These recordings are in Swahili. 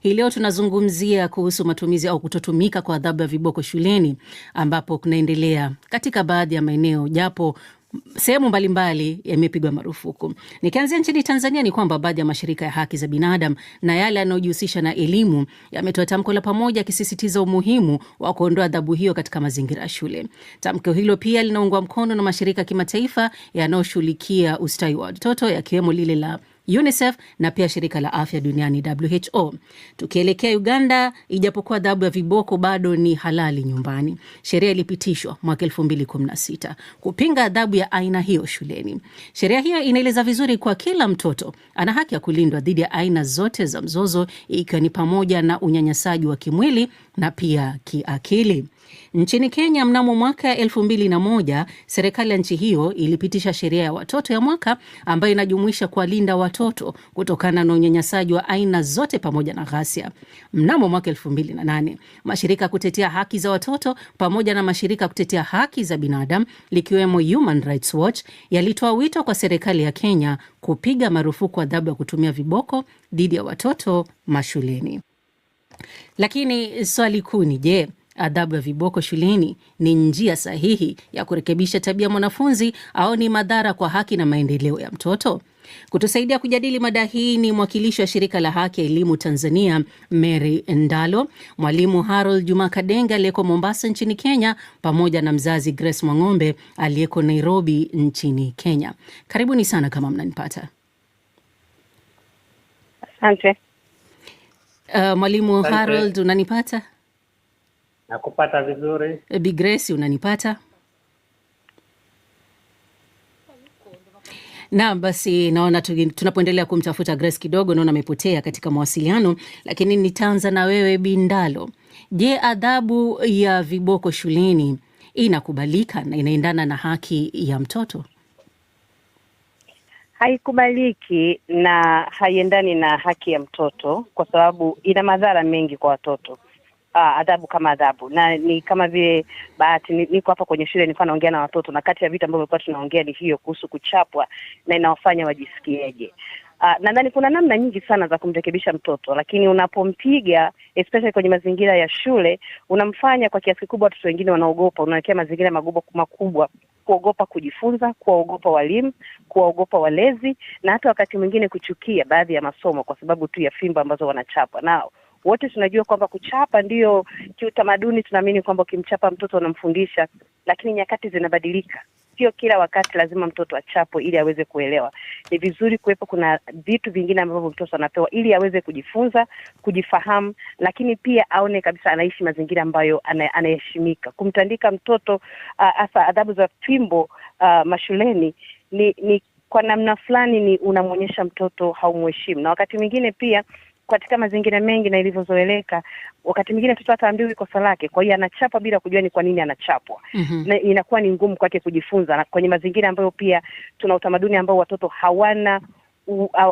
Hii leo tunazungumzia kuhusu matumizi au kutotumika kwa adhabu ya viboko shuleni, ambapo kunaendelea katika baadhi ya maeneo, japo sehemu mbalimbali yamepigwa marufuku. Nikianzia nchini Tanzania ni kwamba baadhi ya mashirika ya haki za binadamu na yale yanayojihusisha na elimu yametoa tamko la pamoja yakisisitiza umuhimu wa kuondoa adhabu hiyo katika mazingira ya shule. Tamko hilo pia linaungwa mkono na mashirika ya kimataifa yanayoshughulikia ustawi wa watoto yakiwemo lile la UNICEF na pia shirika la afya duniani WHO. Tukielekea Uganda, ijapokuwa adhabu ya viboko bado ni halali nyumbani, sheria ilipitishwa mwaka 2016 kupinga adhabu ya aina hiyo shuleni. Sheria hiyo inaeleza vizuri kwa kila mtoto ana haki ya kulindwa dhidi ya aina zote za mzozo, ikiwa ni pamoja na unyanyasaji wa kimwili na pia kiakili. Nchini Kenya mnamo mwaka 2001 serikali ya nchi hiyo ilipitisha sheria ya watoto ya mwaka ambayo inajumuisha kuwalinda watoto kutokana na unyanyasaji wa aina zote pamoja na ghasia. Mnamo mwaka 2008 mashirika kutetea haki za watoto pamoja na mashirika kutetea haki za binadamu likiwemo Human Rights Watch yalitoa wito kwa serikali ya Kenya kupiga marufuku adhabu ya kutumia viboko dhidi ya watoto mashuleni. Lakini swali kuu ni je, adhabu ya viboko shuleni ni njia sahihi ya kurekebisha tabia mwanafunzi au ni madhara kwa haki na maendeleo ya mtoto? Kutusaidia kujadili mada hii ni mwakilishi wa shirika la haki ya elimu Tanzania, Mary Ndalo, mwalimu Harold Juma Kadenga aliyeko Mombasa nchini Kenya, pamoja na mzazi Grace Mwang'ombe aliyeko Nairobi nchini Kenya. Karibuni sana kama mnanipata. Asante. Mwalimu Harold, unanipata? Nakupata vizuri. Bi Grace, unanipata? Na basi naona tunapoendelea kumtafuta Grace kidogo naona amepotea katika mawasiliano, lakini nitaanza na wewe Bindalo. Je, adhabu ya viboko shuleni inakubalika na inaendana na haki ya mtoto? Haikubaliki na haiendani na haki ya mtoto kwa sababu ina madhara mengi kwa watoto. Adhabu kama adhabu, na ni kama vile bahati niko hapa kwenye shule nilikuwa naongea na watoto, na kati ya vitu ambavyo tulikuwa tunaongea ni hiyo kuhusu kuchapwa na inawafanya wajisikieje. Nadhani kuna namna nyingi sana za kumrekebisha mtoto, lakini unapompiga especially kwenye mazingira ya shule unamfanya kwa kiasi kikubwa watoto wengine wanaogopa, unawekea mazingira makubwa, kuogopa kujifunza, kuogopa walimu, kuogopa walezi, na hata wakati mwingine kuchukia baadhi ya masomo kwa sababu tu ya fimbo ambazo wanachapa nao. Wote tunajua kwamba kuchapa ndio kiutamaduni, tunaamini kwamba ukimchapa mtoto unamfundisha, lakini nyakati zinabadilika. Sio kila wakati lazima mtoto achapwe ili aweze kuelewa. Ni vizuri kuwepo kuna vitu vingine ambavyo mtoto anapewa ili aweze kujifunza, kujifahamu, lakini pia aone kabisa anaishi mazingira ambayo anaheshimika. Kumtandika mtoto hasa adhabu za fimbo mashuleni ni kwa namna fulani ni unamwonyesha mtoto haumheshimu. Na wakati mwingine pia katika mazingira mengi na ilivyozoeleka, wakati mwingine mtoto ataambiwa kosa lake, kwa hiyo anachapa bila kujua ni kwa nini anachapwa. Na inakuwa ni ngumu kwake kujifunza, na kwenye mazingira ambayo pia tuna utamaduni ambao watoto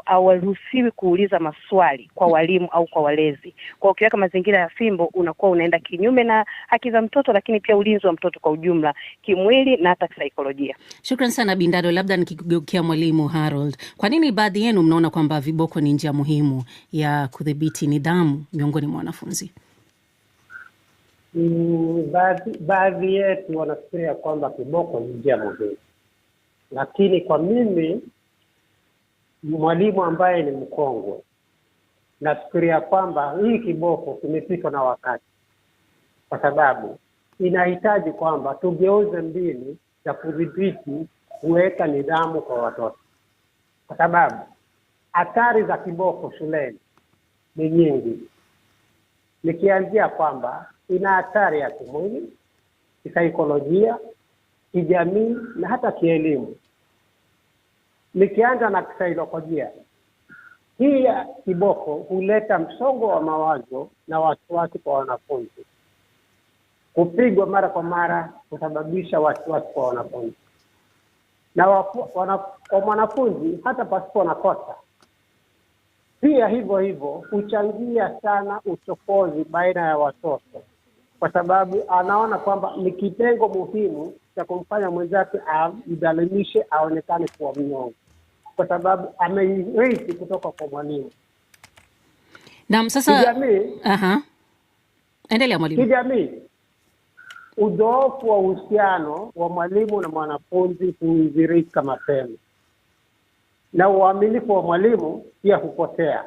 hawaruhusiwi kuuliza maswali kwa walimu au kwa walezi. Kwa ukiweka mazingira ya fimbo unakuwa unaenda kinyume na haki za mtoto, lakini pia ulinzi wa mtoto kwa ujumla, kimwili na hata kisaikolojia. Shukrani sana Bindado. Labda nikigeukia mwalimu Harold, kwa nini baadhi yenu mnaona kwamba viboko ni njia muhimu ya kudhibiti nidhamu miongoni mwa wanafunzi? Baadhi yetu wanafikiria kwamba viboko ni njia muhimu, lakini kwa mimi mwalimu ambaye ni mkongwe, nafikiria kwamba hii kiboko kimepitwa na wakati, kwa sababu inahitaji kwamba tugeuze mbinu za kudhibiti, kuweka nidhamu kwa watoto, kwa sababu athari za kiboko shuleni ni nyingi. Nikianzia kwamba ina athari ya kimwili, kisaikolojia, kijamii na hata kielimu. Nikianza na kisaikolojia, hii ya kiboko huleta msongo wa mawazo na wasiwasi kwa wanafunzi. Kupigwa mara kwa mara husababisha wasiwasi kwa wanafunzi, na kwa mwanafunzi hata pasipo na kosa. Pia hivyo huchangia sana uchokozi baina ya watoto, kwa sababu anaona kwamba ni kitengo muhimu cha kumfanya mwenzake amdhalilishe, aonekane kuwa mnyonge, kwa sababu ameirithi kutoka kwa mwalimu. Naam, sasa kijamii, endelea mwalimu. Kijamii, udhoofu wa uhusiano wa mwalimu na mwanafunzi huidhirika mapema, na uaminifu wa mwalimu pia hupotea,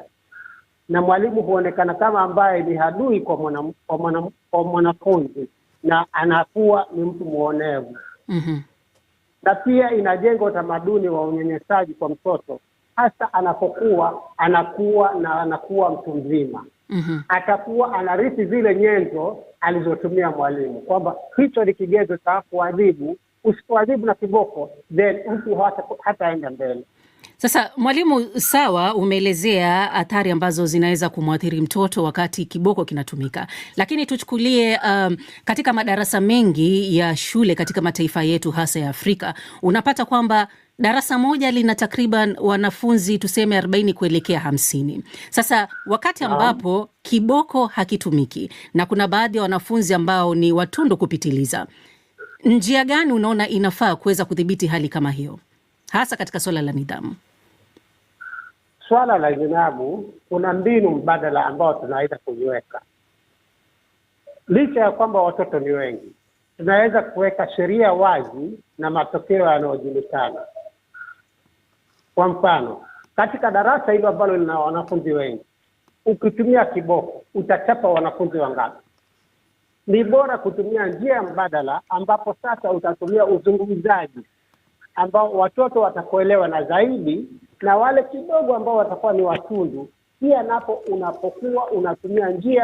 na mwalimu huonekana kama ambaye ni adui kwa mwanafunzi, na anakuwa ni mtu muonevu. Na pia inajenga utamaduni wa unyanyasaji kwa mtoto, hasa anakuwa mtu mzima. Atakuwa anarithi zile nyenzo alizotumia mwalimu, kwamba hicho ni kigezo cha kuadhibu. Usipoadhibu na kiboko, then mtu hataenda mbele. Sasa mwalimu, sawa, umeelezea athari ambazo zinaweza kumwathiri mtoto wakati kiboko kinatumika, lakini tuchukulie katika madarasa mengi ya shule katika mataifa yetu hasa ya Afrika, unapata kwamba darasa moja lina takriban wanafunzi tuseme 40 kuelekea 50. Sasa wakati ambapo kiboko hakitumiki na kuna baadhi ya wanafunzi ambao ni watundu kupitiliza, njia gani unaona inafaa kuweza kudhibiti hali kama hiyo, hasa katika swala la nidhamu? Swala la nidhamu, kuna mbinu mbadala ambao tunaweza kuiweka. Licha ya kwamba watoto ni wengi, tunaweza kuweka sheria wazi na matokeo yanayojulikana. Kwa mfano, katika darasa hilo ambalo lina wanafunzi wengi, ukitumia kiboko utachapa wanafunzi wangapi? Ni bora kutumia njia mbadala, ambapo sasa utatumia uzungumzaji ambao watoto watakuelewa na zaidi, na wale kidogo ambao watakuwa ni watundu pia, napo unapokuwa unatumia njia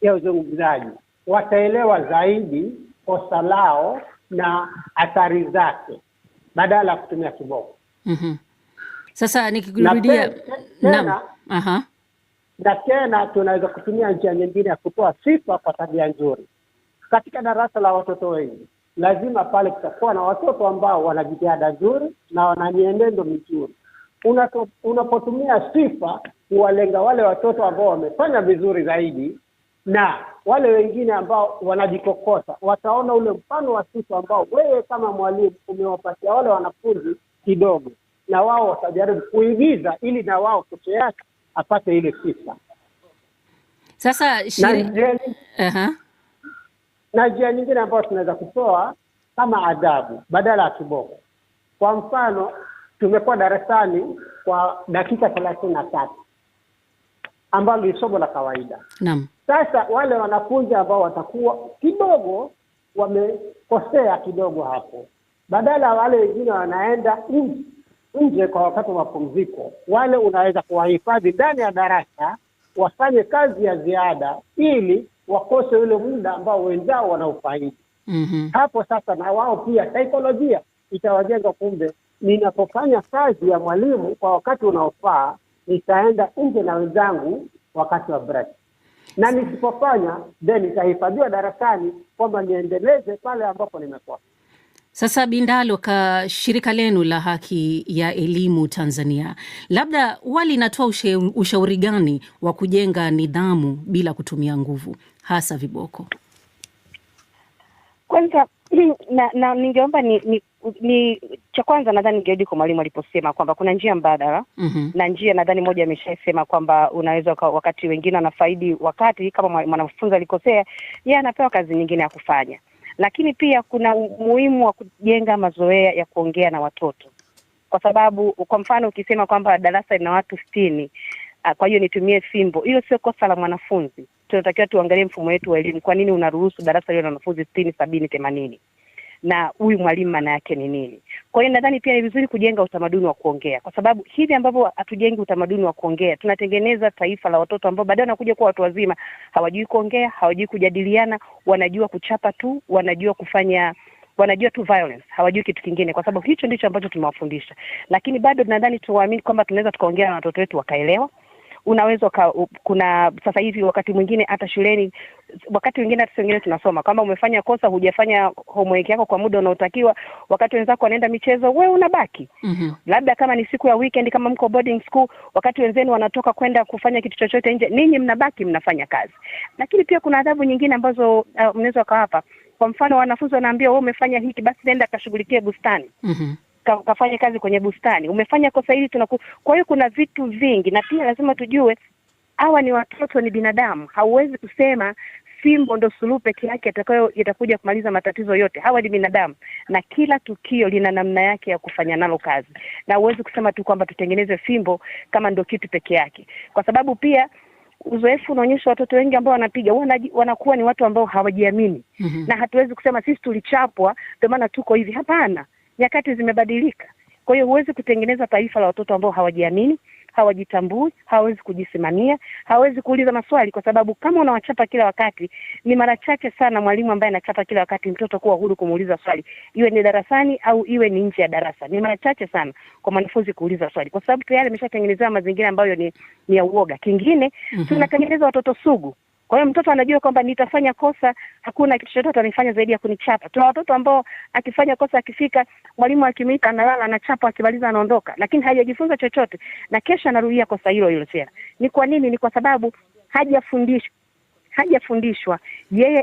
ya uzungumzaji wataelewa zaidi kosa lao na athari zake, badala ya kutumia kiboko. Sasa nikikurudia na tena tunaweza kutumia njia nyingine ya kutoa sifa kwa tabia nzuri. Katika darasa la watoto wengi, lazima pale kutakuwa na watoto ambao wana jitihada nzuri na wana mienendo mizuri. Unapotumia sifa, huwalenga wale watoto ambao wamefanya vizuri zaidi, na wale wengine ambao wanajikokosa wataona ule mfano wa sifa ambao wewe kama mwalimu umewapatia wale wanafunzi kidogo, na wao watajaribu kuigiza ili na wao kesho yake apate ile sifa. Sasa na njia nyingine ambayo tunaweza kutoa kama adhabu badala ya kiboko. Kwa mfano, tumekuwa darasani kwa dakika 33 ambalo ni somo la kawaida. Naam. Sasa wale wanafunzi ambao watakuwa kidogo wamekosea kidogo hapo, badala wale wengine wanaenda nje kwa wakati wa mapumziko, wale unaweza kuwahifadhi ndani ya darasa wafanye kazi ya ziada ili wakose ule muda ambao wenzao wanaufaidi. Hapo sasa na wao pia saikolojia itawajenga, kumbe ninapofanya kazi ya mwalimu kwa wakati unaofaa, nitaenda nje na wenzangu wakati wa break, na nisipofanya then nitahifadhiwa darasani kwamba niendeleze pale ambapo nimekosa. Sasa Bindalo, ka shirika lenu la Haki ya Elimu Tanzania, labda linatoa ushauri gani wa kujenga nidhamu bila kutumia nguvu, hasa viboko? Kwanza na ningeomba ni cha kwanza, nadhani ningerudi kwa mwalimu aliposema kwamba kuna njia mbadala. Na njia nadhani moja ameshasema kwamba unaweza wakati wengine wanafaidi, wakati kama mwanafunzi alikosea, yeye anapewa kazi nyingine ya kufanya. Lakini pia kuna umuhimu wa kujenga mazoea ya kuongea na watoto, kwa sababu kwa mfano ukisema kwamba darasa lina watu 60, kwa hiyo nitumie fimbo, hilo sio kosa la mwanafunzi. Tunatakiwa tuangalie mfumo wetu wa elimu, kwa nini unaruhusu darasa lile la wanafunzi 60, 70, 80, na huyu mwalimu maana yake ni nini? Kwa hiyo nadhani pia ni vizuri kujenga utamaduni wa kuongea, kwa sababu hivi ambavyo hatujengi utamaduni wa kuongea, tunatengeneza taifa la watoto ambao baadaye wanakuja kuwa watu wazima, hawajui kuongea, hawajui kujadiliana, wanajua kuchapa tu, wanajua tu violence, hawajui kitu kingine, kwa sababu hicho ndicho ambacho tumewafundisha. Lakini bado nadhani tuwaamini kwamba tunaweza tukaongea na watoto wetu wakaelewa. Unaweza kuna sasa hivi wakati mwingine hata shuleni, wakati mwingine hata wengine tunasoma kama umefanya kosa, hujafanya homework yako kwa muda unaotakiwa, wakati wenzako wanaenda michezo, wewe unabaki. Labda kama ni siku ya weekend, kama mko boarding school, wakati wenzenu wanatoka kwenda kufanya kitu chochote nje, ninyi mnabaki mnafanya kazi. Lakini pia kuna adhabu nyingine ambazo mnaweza kuwapa. Kwa mfano, wanafunzi wanaambia wewe umefanya hiki, basi nenda kashughulikie bustani. Kafanya kazi kwenye bustani, umefanya kosa hili Kwa hiyo kuna vitu vingi, na pia lazima tujue hawa ni watoto, ni binadamu. Hauwezi kusema fimbo ndo suluhu peke yake itakuja kumaliza matatizo yote. Hawa ni binadamu na kila tukio lina namna yake ya kufanya nalo kazi, na huwezi kusema tu kwamba tutengeneze fimbo kama ndo kitu peke yake, kwa sababu pia uzoefu unaonyesha watoto wengi ambao wanapiga wanakuwa ni watu ambao hawajiamini. Na hatuwezi kusema sisi tulichapwa ndio maana tuko hivi. Hapana, nyakati zimebadilika. Kwa hiyo huwezi kutengeneza taifa la watoto ambao hawajiamini, hawajitambui, hawawezi kujisimamia, hawawezi kuuliza maswali, kwa sababu kama unawachapa kila wakati, ni mara chache sana mwalimu ambaye anachapa kila wakati mtoto kuwa huru kumuuliza swali, iwe ni darasani au iwe ni nje ya darasa. Ni mara chache sana kwa mwanafunzi kuuliza swali, kwa sababu tayari ameshatengenezewa mazingira ambayo ni ya uoga. Kingine, tunatengeneza watoto sugu. Kwa hiyo mtoto anajua kwamba nitafanya kosa, hakuna kitu chochote anifanya zaidi ya kunichapa. Tuna watoto ambao akifanya kosa, akifika mwalimu akimwita analala, anachapa, akimaliza anaondoka, lakini hajajifunza chochote na kesho anarudia kosa hilo hilo tena. Ni kwa nini? Ni kwa sababu hajafundishwa. Yeye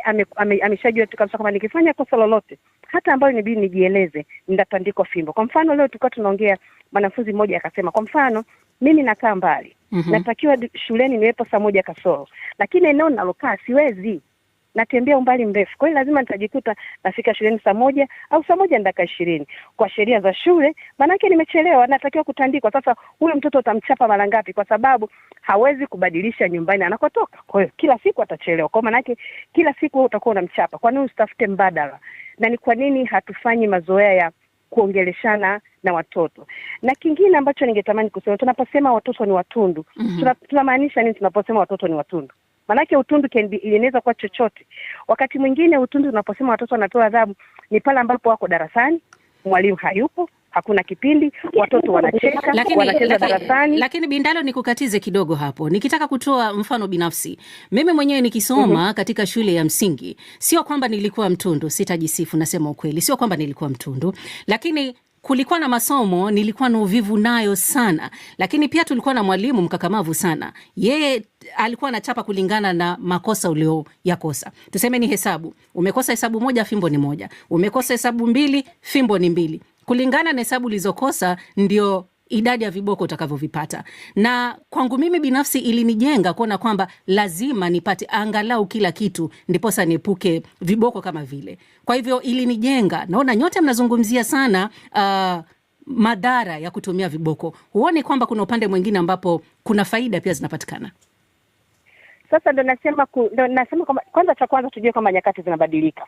ameshajua tu kabisa kwamba nikifanya kosa lolote, hata ambayo inabidi nijieleze, nitatandikwa fimbo. Kwa mfano leo tulikuwa tunaongea, mwanafunzi mmoja akasema, kwa mfano mimi nakaa mbali, natakiwa shuleni niwepo saa 1 kasoro, lakini eneo nalokaa siwezi, natembea umbali mrefu. Kwa hiyo lazima nitajikuta nafika shuleni saa 1 au saa 1 na dakika 20. Kwa sheria za shule, manake nimechelewa, natakiwa kutandikwa. Sasa huyo mtoto utamchapa mara ngapi? Kwa sababu hawezi kubadilisha nyumbani anakotoka. Kwa hiyo kila siku atachelewa. Kwa maana yake kila siku utakuwa unamchapa. Kwa nini usitafute mbadala? Na ni kwa nini hatufanyi mazoea ya kuongeleshana na watoto? Na kingine ambacho ningetamani kusema, tunaposema watoto ni watundu, tunamaanisha nini tunaposema watoto ni watundu? Manake utundu inaweza kuwa chochote. Wakati mwingine utundu tunaposema watoto wanapewa adhabu ni pale ambapo wako darasani, mwalimu hayupo, hakuna kipindi, watoto wanacheka, wanacheza darasani. Lakini Bindalo, nikukatize kidogo hapo. Nikitaka kutoa mfano binafsi, mimi mwenyewe nikisoma katika shule ya msingi, sio kwamba nilikuwa mtundu, sitajisifu, nasema ukweli, sio kwamba nilikuwa mtundu, lakini kulikuwa na masomo nilikuwa na uvivu nayo sana, lakini pia tulikuwa na mwalimu mkakamavu sana. Yeye alikuwa anachapa kulingana na makosa ulioyakosa. Tuseme ni hesabu, umekosa hesabu 1, fimbo ni 1. Umekosa hesabu 2, fimbo ni 2. Kulingana na hesabu ulizokosa ndio idadi ya viboko utakavyovipata. Na kwangu mimi binafsi ilinijenga kuona kwamba lazima nipate angalau kila kitu ndiposa niepuke viboko kama vile. Kwa hivyo ilinijenga. Naona nyote mnazungumzia sana madhara ya kutumia viboko. Huoni kwamba kuna upande mwingine ambapo kuna faida pia zinapatikana? Sasa ndo nasema kwamba kwanza tujue kwamba nyakati zinabadilika.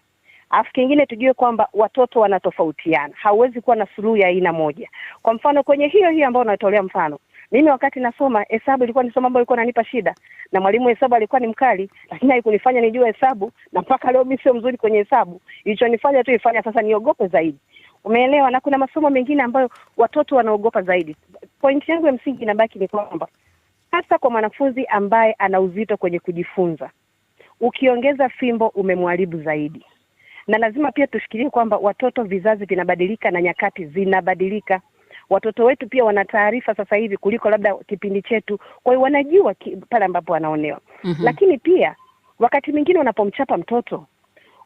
Alafu kingine tujue kwamba watoto wanatofautiana. Hauwezi kuwa na suluhu ya aina moja. Kwa mfano kwenye hiyo ambayo unatolea mfano, mimi wakati nasoma hesabu ilikuwa ni somo ambalo ilikuwa inanipa shida, na mwalimu hesabu alikuwa ni mkali, lakini haikunifanya nijue hesabu, na mpaka leo mimi sio mzuri kwenye hesabu. Ilichonifanya tu ifanya sasa niogope zaidi. Umeelewa? Na kuna masomo mengine ambayo watoto wanaogopa zaidi. Point yangu ya msingi inabaki ni kwamba hasa kwa mwanafunzi ambaye ana uzito kwenye kujifunza, ukiongeza fimbo umemharibu zaidi. Na lazima pia tufikirie kwamba watoto, vizazi vinabadilika na nyakati zinabadilika. Watoto wetu pia wana taarifa sasa hivi kuliko labda kipindi chetu. Kwa hiyo wanajua pale ambapo wanaonewa. Lakini pia wakati mwingine unapomchapa mtoto,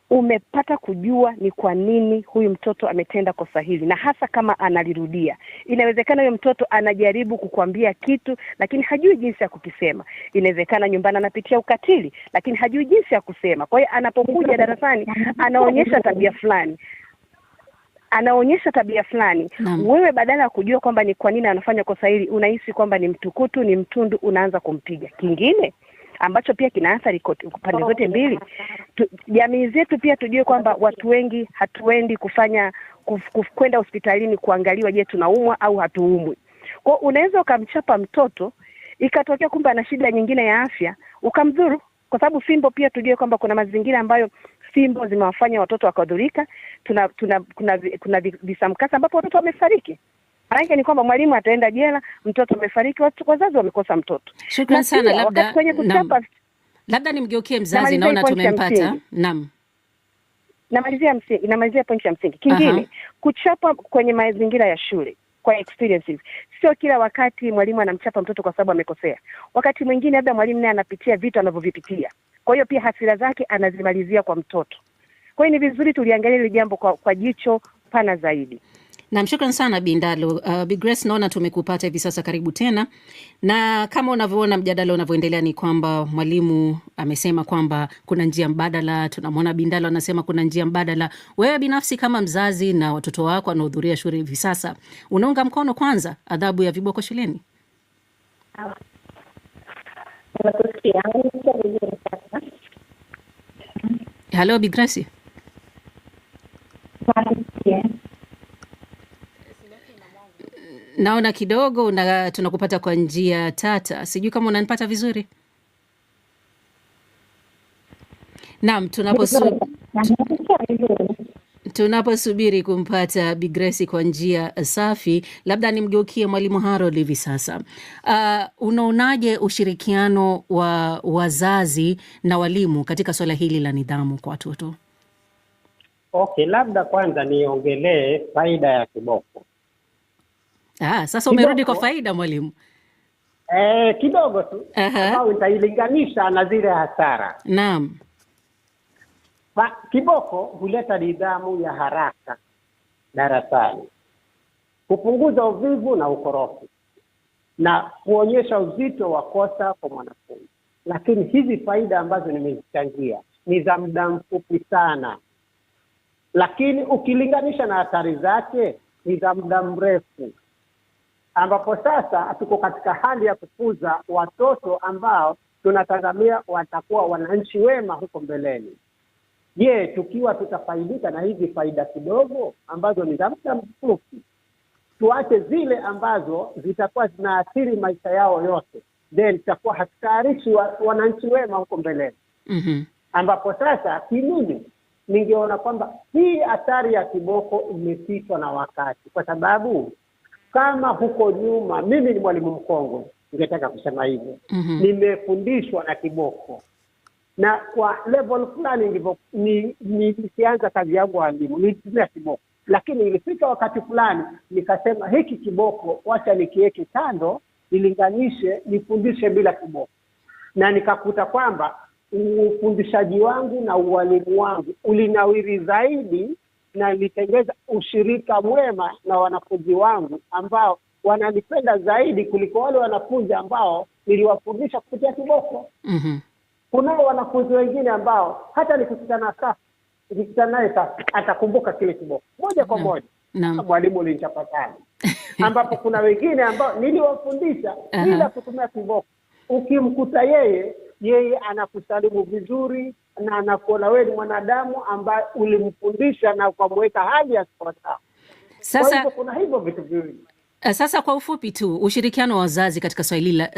umepata kujua ni kwa nini huyu mtoto ametenda kosa hili, na hasa kama analirudia. Inawezekana huyo mtoto anajaribu kukuambia kitu lakini hajui jinsi ya kukisema. Inawezekana nyumbani anapitia ukatili lakini hajui jinsi ya kusema. Kwa hiyo anapokuja darasani anaonyesha tabia fulani. Wewe badala ya kujua kwamba ni kwa nini anafanya kosa hili, unahisi kwamba ni mtukutu, ni mtundu, unaanza kumpiga. Kingine ambacho pia kinaathari pande zote mbili, jamii zetu pia tujue kwamba watu wengi hatuendi kwenda hospitalini kuangaliwa, je, tunaumwa au hatuumwi. Kwa unaweza ukamchapa mtoto ikatokea kumbe ana shida nyingine ya afya, ukamdhuru. Kwa sababu fimbo pia tujue kwamba kuna mazingira ambayo fimbo zimewafanya watoto wakadhurika. Kuna visamkasa ambapo watoto wamefariki. Maana ni kwamba mwalimu ataenda jela, mtoto amefariki, wazazi wamekosa mtoto. Shukrani sana. Labda nimgeukie mzazi, naona tumempata. Naam. Namalizia point ya msingi. Kingine, kuchapa kwenye mazingira ya shule kwa experiences. Sio kila wakati mwalimu anamchapa mtoto kwa sababu amekosea. Wakati mwingine labda mwalimu naye anapitia vitu anavyovipitia. Kwa hiyo pia hasira zake anazimalizia kwa mtoto. Kwa hiyo ni vizuri tuliangalia hili jambo kwa jicho pana zaidi. Naam, shukran sana Bindalo. Bi Grace, naona tumekupata hivi sasa, karibu tena. Na kama unavyoona mjadala unavyoendelea ni kwamba mwalimu amesema kwamba kuna njia mbadala, tunamwona Bindalo anasema kuna njia mbadala. Wewe binafsi kama mzazi na watoto wako wanaohudhuria shule hivi sasa, unaunga mkono kwanza adhabu ya viboko shuleni? Halo Bi Grace. Naona kidogo tunakupata kwa njia tata, sijui kama unanipata vizuri. Naam, tunaposubiri kumpata Bi Grace kwa njia safi, labda nimgeukie mwalimu Harold hivi sasa. Unaonaje ushirikiano wa wazazi na walimu katika swala hili la nidhamu kwa watoto? Okay, labda kwanza niongelee faida ya kiboko. Sasa umerudi kwa faida mwalimu. Kidogo tu ambao nitailinganisha na zile hasara. Naam. Kiboko huleta nidhamu ya haraka darasani, kupunguza uvivu na ukorofi, na kuonyesha uzito wa kosa kwa mwanafunzi. Lakini hizi faida ambazo nimezichangia ni za muda mfupi sana, lakini ukilinganisha na athari zake ni za muda mrefu, ambapo sasa tuko katika hali ya kukuza watoto ambao tunatazamia watakuwa wananchi wema huko mbeleni. Je, tukiwa tutafaidika na hizi faida kidogo ambazo ni za muda mfupi, tuache zile ambazo zitakuwa zinaathiri maisha yao yote, then tutakuwa hatutayarishi wananchi wema huko mbeleni. Ambapo sasa kimimi ningeona kwamba hii athari ya kiboko imepitwa na wakati, kwa sababu kama huko nyuma, mimi ni mwalimu mkongwe, ningetaka kusema hivyo. Nimefundishwa na kiboko, na kwa level fulani ndivyo nilianza kazi yangu ya elimu, nilitumia kiboko. Lakini ilifika wakati fulani nikasema hiki kiboko wacha nikiweke kando, nilinganishe, nifundishe bila kiboko. Na nikakuta kwamba ufundishaji wangu na ualimu wangu ulinawiri zaidi, na nilitengeza ushirika mwema na wanafunzi wangu ambao wananipenda zaidi kuliko wale wanafunzi ambao niliwafundisha kupitia kiboko. Kunao wanafunzi wengine ambao hata nikikutana naye sasa atakumbuka kile kiboko moja kwa moja. Mwalimu ulinichapa sana. Ambapo kuna wengine ambao niliwafundisha bila kutumia kiboko. Ukimkuta yeye anakusalimu vizuri na anakuona wewe ni mwanadamu ambaye ulimfundisha na ukamweka hali ya sawa. Sasa kuna hivyo vitu viwili. Sasa kwa ufupi tu, ushirikiano wa wazazi katika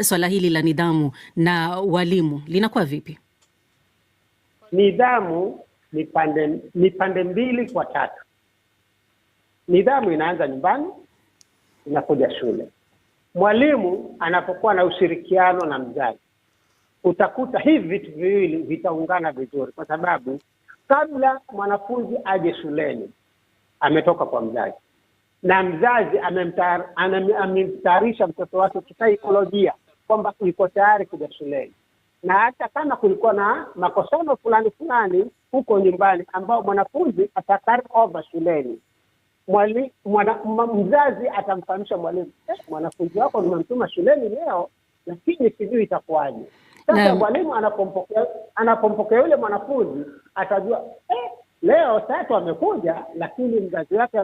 swala hili la nidhamu na walimu linakuwa vipi? Nidhamu ni pande mbili kwa tatu. Nidhamu inaanza nyumbani, inakuja shule. Mwalimu anapokuwa na ushirikiano na mzazi, utakuta hivi vitu viwili vitaungana vizuri, kwa sababu kabla mwanafunzi aje shuleni ametoka kwa mzazi, na mzazi amemtayarisha mtoto wake kisaikolojia kwamba yuko tayari kuja shuleni. Na hata kama kulikuwa na makosano fulani huko nyumbani ambao mwanafunzi atakari over shuleni, mzazi atamfahamisha mwalimu, mwanafunzi wako nimemtuma shuleni leo, lakini sijui itakuwaje. Sasa mwalimu anapompokea yule mwanafunzi atajua leo tatu amekuja, lakini mzazi wake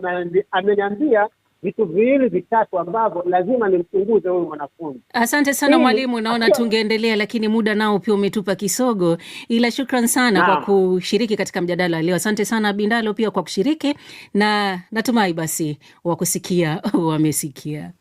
ameniambia vitu viwili vitatu ambavyo lazima nimchunguze huyu mwanafunzi. Asante sana mwalimu, naona tungeendelea lakini muda nao pia umetupa kisogo, ila shukran sana kwa kushiriki katika mjadala leo. Asante sana Bindalo pia kwa kushiriki, na natumai basi wakusikia wamesikia.